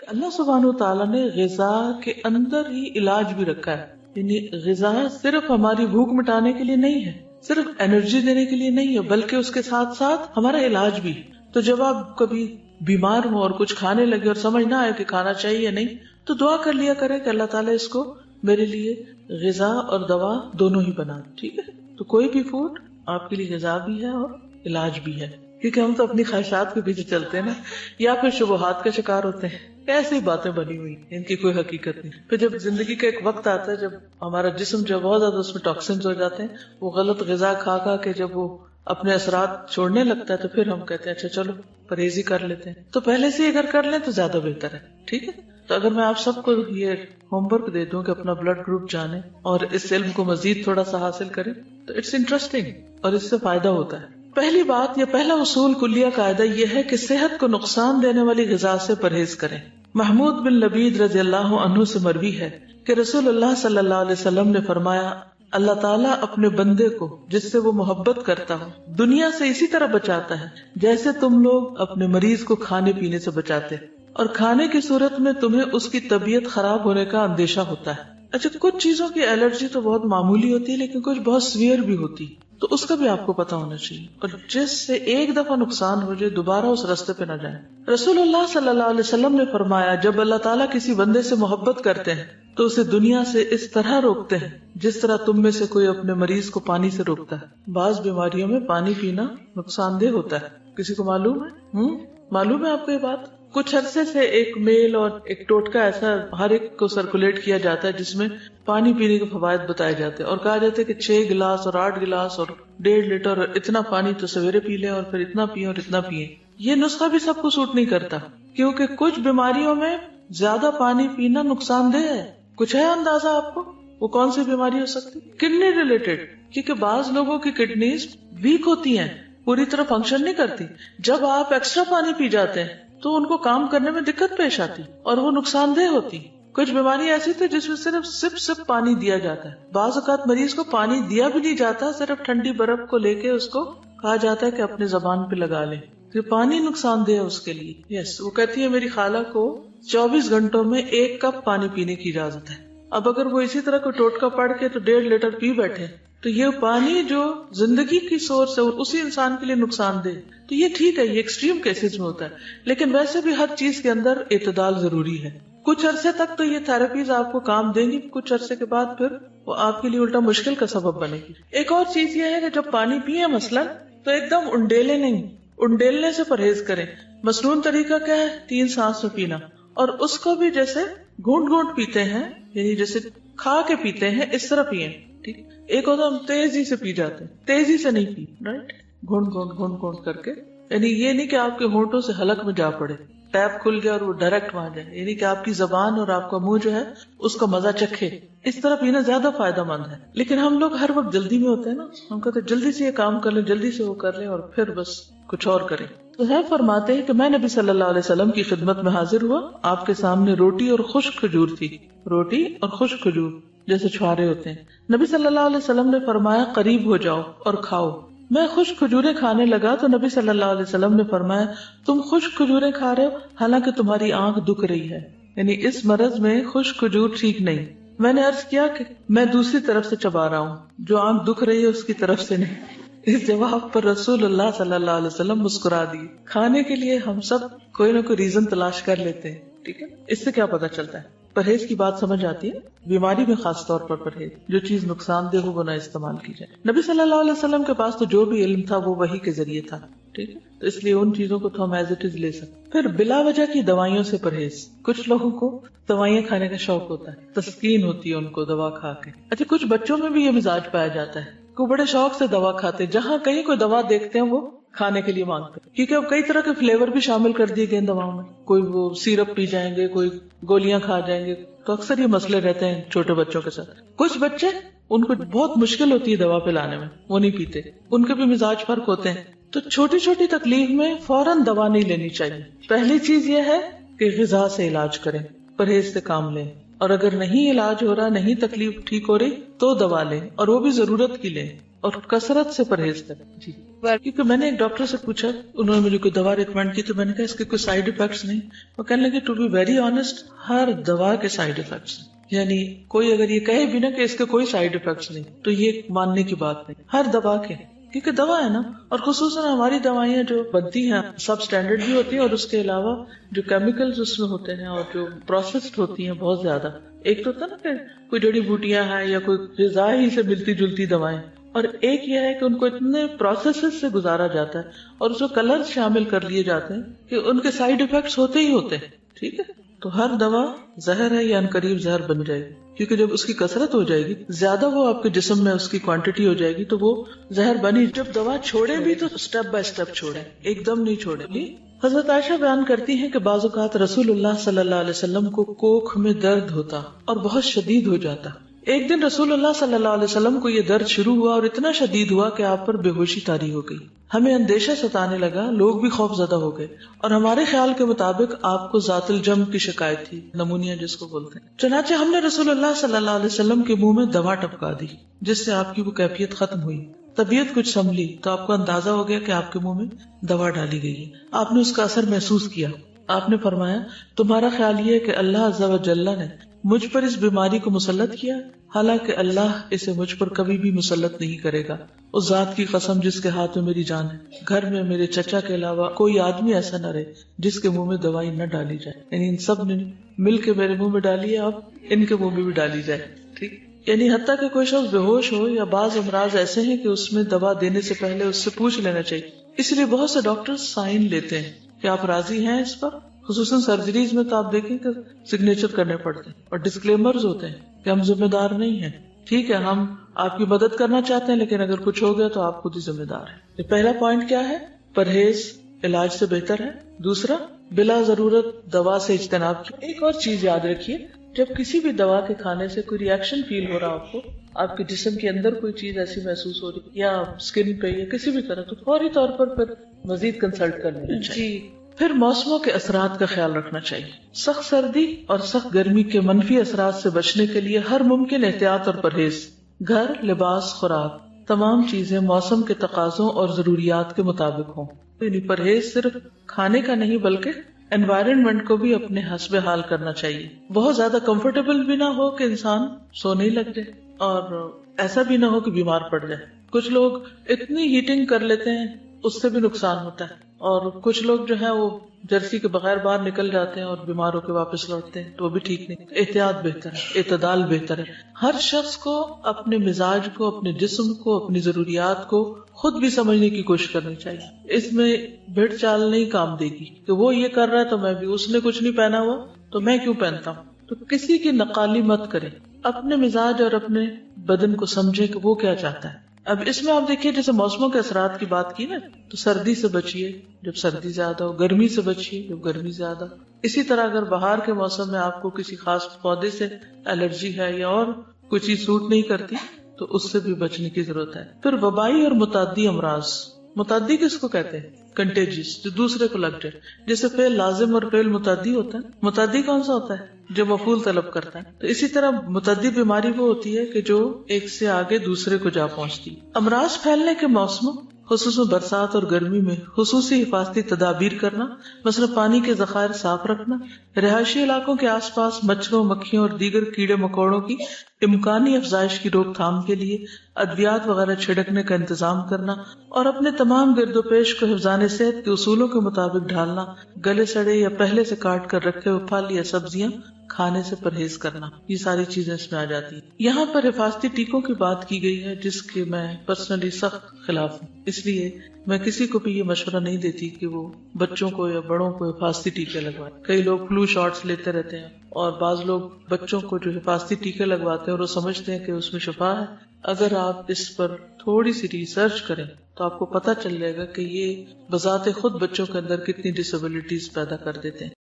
اللہ سبحانہ تعالیٰ نے غذا کے اندر ہی علاج بھی رکھا ہے. یعنی غذا صرف ہماری بھوک مٹانے کے لیے نہیں ہے، صرف انرجی دینے کے لیے نہیں ہے، بلکہ اس کے ساتھ ساتھ ہمارا علاج بھی. تو جب آپ کبھی بیمار ہو اور کچھ کھانے لگے اور سمجھ نہ آئے کہ کھانا چاہیے یا نہیں، تو دعا کر لیا کرے کہ اللہ تعالیٰ اس کو میرے لیے غذا اور دوا دونوں ہی بنا. ٹھیک ہے، تو کوئی بھی فوڈ آپ کے لیے غذا بھی ہے اور علاج بھی ہے. کیونکہ ہم تو اپنی خواہشات کے پیچھے چلتے ہیں نا، یا پھر شبہات کا شکار ہوتے ہیں. ایسی باتیں بنی ہوئی، ان کی کوئی حقیقت نہیں. پھر جب زندگی کا ایک وقت آتا ہے جب ہمارا جسم جو بہت زیادہ اس میں ٹاکسنز ہو جاتے ہیں، وہ غلط غذا کھا کھا کے جب وہ اپنے اثرات چھوڑنے لگتا ہے، تو پھر ہم کہتے ہیں اچھا چلو پرہیزی کر لیتے ہیں. تو پہلے سے اگر کر لیں تو زیادہ بہتر ہے. ٹھیک ہے، تو اگر میں آپ سب کو یہ ہوم ورک دے دوں کہ اپنا بلڈ گروپ جانیں اور اس علم کو مزید تھوڑا سا حاصل کریں، تو اٹس انٹرسٹنگ اور اس سے فائدہ ہوتا ہے. پہلی بات، یہ پہلا اصول کلیہ قاعدہ یہ ہے کہ صحت کو نقصان دینے والی غذا سے پرہیز کریں. محمود بن لبید رضی اللہ عنہ سے مروی ہے کہ رسول اللہ صلی اللہ علیہ وسلم نے فرمایا، اللہ تعالیٰ اپنے بندے کو جس سے وہ محبت کرتا ہو دنیا سے اسی طرح بچاتا ہے جیسے تم لوگ اپنے مریض کو کھانے پینے سے بچاتے، اور کھانے کی صورت میں تمہیں اس کی طبیعت خراب ہونے کا اندیشہ ہوتا ہے. اچھا، کچھ چیزوں کی الرجی تو بہت معمولی ہوتی ہے، لیکن کچھ بہت سیویئر بھی ہوتی، تو اس کا بھی آپ کو پتا ہونا چاہیے، اور جس سے ایک دفعہ نقصان ہو جائے دوبارہ اس راستے پہ نہ جائیں. رسول اللہ صلی اللہ علیہ وسلم نے فرمایا، جب اللہ تعالیٰ کسی بندے سے محبت کرتے ہیں تو اسے دنیا سے اس طرح روکتے ہیں جس طرح تم میں سے کوئی اپنے مریض کو پانی سے روکتا ہے. بعض بیماریوں میں پانی پینا نقصان دہ ہوتا ہے، کسی کو معلوم ہے؟ معلوم ہے آپ کو یہ بات؟ کچھ عرصے سے ایک میل اور ایک ٹوٹکا ایسا ہر ایک کو سرکولیٹ کیا جاتا ہے جس میں پانی پینے کے فوائد بتائے جاتے ہیں، اور کہا جاتا ہے کہ 6 گلاس اور 8 گلاس اور 1.5 لیٹر اور اتنا پانی تو سویرے پی لیں اور پھر اتنا پییں اور اتنا پیئیں. یہ نسخہ بھی سب کو سوٹ نہیں کرتا، کیونکہ کچھ بیماریوں میں زیادہ پانی پینا نقصان دہ ہے. کچھ ہے اندازہ آپ کو وہ کون سی بیماری ہو سکتی؟ کڈنی ریلیٹڈ، کیونکہ بعض لوگوں کی کڈنیز ویک ہوتی ہیں، پوری طرح فنکشن نہیں کرتی. جب آپ ایکسٹرا پانی پی جاتے ہیں تو ان کو کام کرنے میں دقت پیش آتی اور وہ نقصان دہ ہوتی. کچھ بیماری ایسی تھی جس میں صرف سپ پانی دیا جاتا ہے. بعض اوقات مریض کو پانی دیا بھی نہیں جاتا، صرف ٹھنڈی برف کو لے کے اس کو کہا جاتا ہے کہ اپنے زبان پہ لگا لے. تو پانی نقصان دہ ہے اس کے لیے. یس، وہ کہتی ہے میری خالہ کو 24 گھنٹوں میں 1 کپ پانی پینے کی اجازت ہے. اب اگر وہ اسی طرح کو ٹوٹکا پڑھ کے تو 1.5 لیٹر پی بیٹھے تو یہ پانی جو زندگی کی سورس ہے اسی انسان کے لیے نقصان دہ. تو یہ ٹھیک ہے، یہ ایکسٹریم کیسز میں ہوتا ہے، لیکن ویسے بھی ہر چیز کے اندر اعتدال ضروری ہے. کچھ عرصے تک تو یہ تھراپیز آپ کو کام دیں گی، کچھ عرصے کے بعد پھر وہ آپ کے لیے الٹا مشکل کا سبب بنے گی. ایک اور چیز یہ ہے کہ جب پانی پیئے مثلاً تو ایک دم انڈیلے نہیں، انڈیلنے سے پرہیز کریں. مسنون طریقہ کیا ہے؟ 3 سانس میں پینا، اور اس کو بھی جیسے گھونٹ گھونٹ پیتے ہیں، یعنی جیسے کھا کے پیتے ہیں اس طرح پیئیں. ٹھیک، ایک ہوتا ہم تیزی سے پی جاتے ہیں، تیزی سے نہیں پی، رائٹ، گھونٹ گھونٹ گھونٹ گھونٹ کر کے. یعنی یہ نہیں کہ آپ کے ہونٹوں سے حلق میں جا پڑے، ٹیپ کھل گیا اور وہ ڈائریکٹ وہاں جائے، یعنی کہ آپ کی زبان اور آپ کا منہ جو ہے اس کا مزہ چکھے. اس طرح پینا زیادہ فائدہ مند ہے. لیکن ہم لوگ ہر وقت جلدی میں ہوتے ہیں نا، ہم کہتے ہیں جلدی سے یہ کام کر لیں، جلدی سے وہ کر لیں، اور پھر بس کچھ اور کریں. تو ہے فرماتے ہیں کہ میں نبی صلی اللہ علیہ وسلم کی خدمت میں حاضر ہوا، آپ کے سامنے روٹی اور خشک کھجور تھی. روٹی اور خشک کھجور جیسے چھوارے ہوتے ہیں. نبی صلی اللہ علیہ وسلم نے فرمایا قریب ہو جاؤ اور کھاؤ. میں خشک کھجوریں کھانے لگا تو نبی صلی اللہ علیہ وسلم نے فرمایا تم خشک کھجوریں کھا رہے ہو حالانکہ تمہاری آنکھ دکھ رہی ہے، یعنی اس مرض میں خشک کھجور ٹھیک نہیں. میں نے عرض کیا کہ میں دوسری طرف سے چبا رہا ہوں، جو آنکھ دکھ رہی ہے اس کی طرف سے نہیں. اس جواب پر رسول اللہ صلی اللہ علیہ وسلم مسکرا دیے. کھانے کے لیے ہم سب کوئی نہ کوئی ریزن تلاش کر لیتے ہیں. ٹھیک ہے، اس سے کیا پتا چلتا ہے؟ پرہیز کی بات سمجھ آتی ہے. بیماری میں خاص طور پر پرہیز، جو چیز نقصان دہ ہو وہ نہ استعمال کی جائے. نبی صلی اللہ علیہ وسلم کے پاس تو جو بھی علم تھا وہ وحی کے ذریعے تھا. ٹھیک ہے، تو اس لیے ان چیزوں کو تو ہم ایز اٹ از لے سکتے. پھر بلا وجہ کی دوائیوں سے پرہیز. کچھ لوگوں کو دوائیاں کھانے کا شوق ہوتا ہے، تسکین ہوتی ہے ان کو دوا کھا کے. اچھا، کچھ بچوں میں بھی یہ مزاج پایا جاتا ہے کہ بڑے شوق سے دوا کھاتے، جہاں کہیں کوئی دوا دیکھتے ہیں وہ کھانے کے لیے مانگتے ہیں، کیونکہ اب کئی طرح کے فلیور بھی شامل کر دیے گئے دواؤں میں. کوئی وہ سیرپ پی جائیں گے، کوئی گولیاں کھا جائیں گے. تو اکثر یہ مسئلے رہتے ہیں چھوٹے بچوں کے ساتھ. کچھ بچے ان کو بہت مشکل ہوتی ہے دوا پلانے میں، وہ نہیں پیتے، ان کے بھی مزاج فرق ہوتے ہیں. تو چھوٹی چھوٹی تکلیف میں فوراً دوا نہیں لینی چاہیے. پہلی چیز یہ ہے کہ غذا سے علاج کریں، پرہیز سے کام لیں، اور اگر نہیں علاج ہو رہا، نہیں تکلیف ٹھیک ہو رہی تو دوا لیں، اور وہ بھی ضرورت کی لیں. اور کثرت سے پرہیز کریں. جی کیونکہ میں نے ایک ڈاکٹر سے پوچھا, انہوں نے مجھے کوئی دوا ریکمینڈ کی, تو میں نے کہا اس کے کوئی سائیڈ افیکٹس نہیں. وہ کہنے لگے ٹو بی ویری آنےسٹ, ہر دوا کے سائیڈ افیکٹس ہیں. یعنی کوئی اگر یہ کہے بھی نا کہ اس کے کوئی سائیڈ افیکٹس نہیں, تو یہ ماننے کی بات نہیں. ہر دوا کے, کیونکہ دوا ہے نا, اور خصوصاً ہماری دوائیاں جو بنتی ہیں سب اسٹینڈرڈ بھی ہوتی ہیں, اور اس کے علاوہ جو کیمیکلز اس میں ہوتے ہیں اور جو پروسیسڈ ہوتی ہیں بہت زیادہ. ایک تو ہوتا نا کہ کوئی جڑی بوٹیاں ہیں یا کوئی غذا ہی سے ملتی جلتی دوائیں, اور ایک یہ ہے کہ ان کو اتنے پروسیسز سے گزارا جاتا ہے اور اس میں کلر شامل کر لیے جاتے ہیں کہ ان کے سائیڈ افیکٹس ہوتے ہی ہوتے ہیں. ٹھیک ہے, تو ہر دوا زہر ہے یا عنقریب زہر بن جائے گی, کیونکہ جب اس کی کثرت ہو جائے گی, زیادہ وہ آپ کے جسم میں اس کی کوانٹٹی ہو جائے گی, تو وہ زہر بنی. جب دوا چھوڑے بھی تو سٹیپ بائی سٹیپ چھوڑے, ایک دم نہیں چھوڑے. حضرت عائشہ بیان کرتی ہیں کہ بعض اوقات رسول اللہ صلی اللہ علیہ وسلم کو کوکھ میں درد ہوتا اور بہت شدید ہو جاتا. ایک دن رسول اللہ صلی اللہ علیہ وسلم کو یہ درد شروع ہوا اور اتنا شدید ہوا کہ آپ پر بے ہوشی طاری ہو گئی. ہمیں اندیشہ ستانے لگا, لوگ بھی خوف زدہ ہو گئے, اور ہمارے خیال کے مطابق آپ کو ذات الجم کی شکایت تھی, نمونیا جس کو بولتے ہیں. چنانچہ ہم نے رسول اللہ صلی اللہ علیہ وسلم کے منہ میں دوا ٹپکا دی, جس سے آپ کی وہ کیفیت ختم ہوئی. طبیعت کچھ سنبھلی تو آپ کو اندازہ ہو گیا کہ آپ کے منہ میں دوا ڈالی گئی ہے. آپ نے اس کا اثر محسوس کیا. آپ نے فرمایا تمہارا خیال یہ ہے کہ اللہ عز و جل نے مجھ پر اس بیماری کو مسلط کیا, حالانکہ اللہ اسے مجھ پر کبھی بھی مسلط نہیں کرے گا. اس ذات کی قسم جس کے ہاتھ میں میری جان ہے, گھر میں میرے چچا کے علاوہ کوئی آدمی ایسا نہ رہے جس کے منہ میں دوائی نہ ڈالی جائے. یعنی ان سب نے مل کے میرے منہ میں ڈالی ہے, اب ان کے منہ میں بھی ڈالی جائے. ٹھیک, یعنی حتیٰ کہ کوئی شخص بے ہوش ہو یا بعض امراض ایسے ہیں کہ اس میں دوا دینے سے پہلے اس سے پوچھ لینا چاہیے. اس لیے بہت سے ڈاکٹر سائن لیتے ہیں کہ آپ راضی ہیں اس پر. خصوصاً سرجریز میں تو آپ دیکھیں کہ سگنیچر کرنے پڑتے ہیں اور ڈسکلیمرز ہوتے ہیں کہ ہم ذمہ دار نہیں ہیں. ٹھیک ہے, ہم آپ کی مدد کرنا چاہتے ہیں, لیکن اگر کچھ ہو گیا تو آپ خود ہی ذمہ دار ہیں. یہ پہلا پوائنٹ کیا ہے؟ پرہیز علاج سے بہتر ہے. دوسرا, بلا ضرورت دوا سے اجتناب کی. ایک اور چیز یاد رکھیے, جب کسی بھی دوا کے کھانے سے کوئی ریئیکشن فیل ہو رہا آپ کو, آپ کے جسم کے اندر کوئی چیز ایسی محسوس ہو رہی یا اسکن پہ یا کسی بھی طرح, تو فوری طور پر پھر مزید کنسلٹ کر لینا چاہیے. پھر موسموں کے اثرات کا خیال رکھنا چاہیے. سخت سردی اور سخت گرمی کے منفی اثرات سے بچنے کے لیے ہر ممکن احتیاط اور پرہیز, گھر, لباس, خوراک, تمام چیزیں موسم کے تقاضوں اور ضروریات کے مطابق ہوں. یعنی پرہیز صرف کھانے کا نہیں بلکہ انوائرنمنٹ کو بھی اپنے حسب حال کرنا چاہیے. بہت زیادہ کمفرٹیبل بھی نہ ہو کہ انسان سونے لگ جائے, اور ایسا بھی نہ ہو کہ بیمار پڑ جائے. کچھ لوگ اتنی ہیٹنگ کر لیتے ہیں, اس سے بھی نقصان ہوتا ہے. اور کچھ لوگ جو ہے وہ جرسی کے بغیر باہر نکل جاتے ہیں اور بیمار ہو کے واپس لوٹتے ہیں, تو وہ بھی ٹھیک نہیں. احتیاط بہتر ہے, اعتدال بہتر ہے. ہر شخص کو اپنے مزاج کو, اپنے جسم کو, اپنی ضروریات کو خود بھی سمجھنے کی کوشش کرنی چاہیے. اس میں بھیڑ چال نہیں کام دے گی کہ وہ یہ کر رہا ہے تو میں بھی, اس نے کچھ نہیں پہنا ہوا تو میں کیوں پہنتا ہوں. تو کسی کی نقالی مت کریں, اپنے مزاج اور اپنے بدن کو سمجھیں کہ وہ کیا چاہتا ہے. اب اس میں آپ دیکھیے, جیسے موسموں کے اثرات کی بات کی نا, تو سردی سے بچیے جب سردی زیادہ ہو, گرمی سے بچیے جب گرمی زیادہ ہو. اسی طرح اگر بہار کے موسم میں آپ کو کسی خاص پودے سے الرجی ہے یا اور کوئی چیز سوٹ نہیں کرتی, تو اس سے بھی بچنے کی ضرورت ہے. پھر وبائی اور متعدی امراض. متعدی کس کو کہتے ہیں؟ کنٹیجیس, جو دوسرے کو لگ جائے. جیسے فعل لازم اور فعل متعدی ہوتا ہے. متعدی کون سا ہوتا ہے؟ جو مفعول طلب کرتا ہے. تو اسی طرح متعدی بیماری وہ ہوتی ہے کہ جو ایک سے آگے دوسرے کو جا پہنچتی. امراض پھیلنے کے موسموں, خصوصاً برسات اور گرمی میں خصوصی حفاظتی تدابیر کرنا, مثلا پانی کے ذخائر صاف رکھنا, رہائشی علاقوں کے آس پاس مچھروں, مکھیوں اور دیگر کیڑے مکوڑوں کی امکانی افزائش کی روک تھام کے لیے ادویات وغیرہ چھڑکنے کا انتظام کرنا, اور اپنے تمام گرد و پیش کو حفظان صحت کے اصولوں کے مطابق ڈھالنا. گلے سڑے یا پہلے سے کاٹ کر رکھے ہوئے پھل یا سبزیاں کھانے سے پرہیز کرنا. یہ ساری چیزیں اس میں آ جاتی ہیں. یہاں پر حفاظتی ٹیکوں کی بات کی گئی ہے, جس کے میں پرسنلی سخت خلاف ہوں. اس لیے میں کسی کو بھی یہ مشورہ نہیں دیتی کہ وہ بچوں کو یا بڑوں کو حفاظتی ٹیکے لگوائیں. کئی لوگ فلو شاٹس لیتے رہتے ہیں, اور بعض لوگ بچوں کو جو حفاظتی ٹیکے لگواتے ہیں اور وہ سمجھتے ہیں کہ اس میں شفا ہے. اگر آپ اس پر تھوڑی سی ریسرچ کریں تو آپ کو پتہ چل جائے گا کہ یہ بذات خود بچوں کے اندر کتنی ڈسیبلٹیز پیدا کر دیتے ہیں.